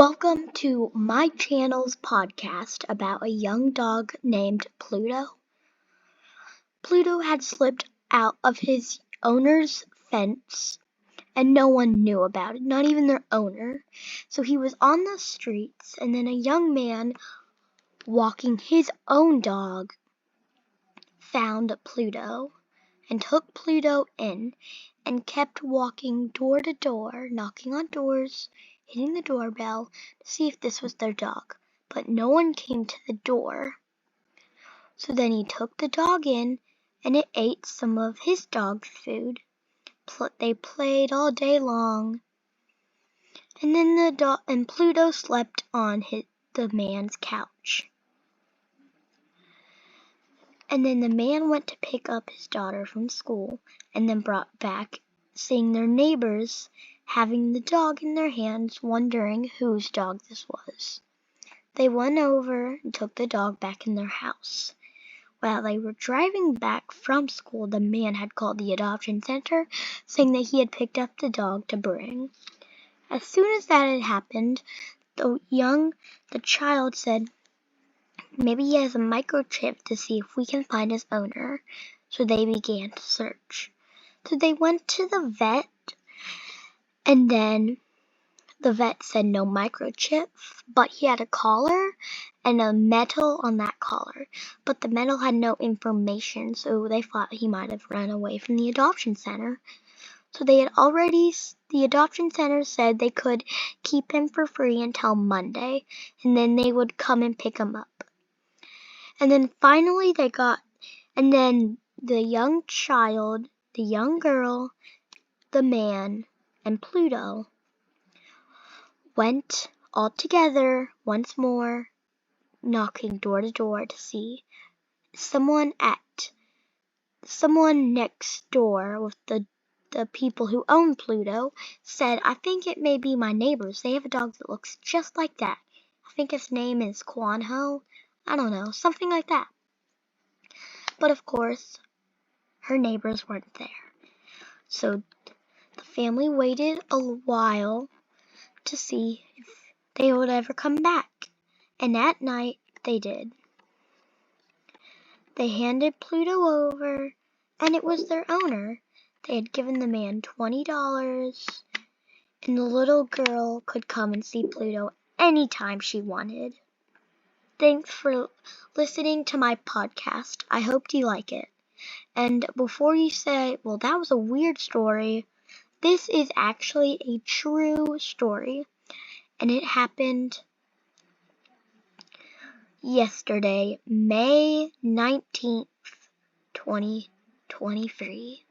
Welcome to my channel's podcast about a young dog named Pluto. Pluto had slipped out of his owner's fence and no one knew about it, not even their owner. So he was on the streets, and then a young man walking his own dog found Pluto and took Pluto in and kept walking door to door, knocking on doors, hitting the doorbell to see if this was their dog. But no one came to the door. So then he took the dog in and it ate some of his dog's food. They played all day long. And then Pluto slept on the man's couch. And then the man went to pick up his daughter from school and then brought back, seeing their neighbors having the dog in their hands, wondering whose dog this was. They went over and took the dog back in their house. While they were driving back from school, the man had called the adoption center, saying that he had picked up the dog to bring. As soon as that had happened, the child said, "Maybe he has a microchip to see if we can find his owner." So they began to search. So they went to the vet, and then the vet said no microchip, but he had a collar and a medal on that collar. But the medal had no information, so they thought he might have run away from the adoption center. So the adoption center said they could keep him for free until Monday, and then they would come and pick him up. And then finally the young child, the young girl, the man, and Pluto went all together once more, knocking door to door to see someone next door with the people who own Pluto said, "I think it may be my neighbors. They have a dog that looks just like that. I think his name is Kwanho. I don't know, something like that." But of course, her neighbors weren't there. So the family waited a while to see if they would ever come back. And at night, they did. They handed Pluto over, and it was their owner. They had given the man $20, and the little girl could come and see Pluto anytime she wanted. Thanks for listening to my podcast. I hope you like it. And before you say, "Well, that was a weird story," this is actually a true story. And it happened yesterday, May 19th, 2023.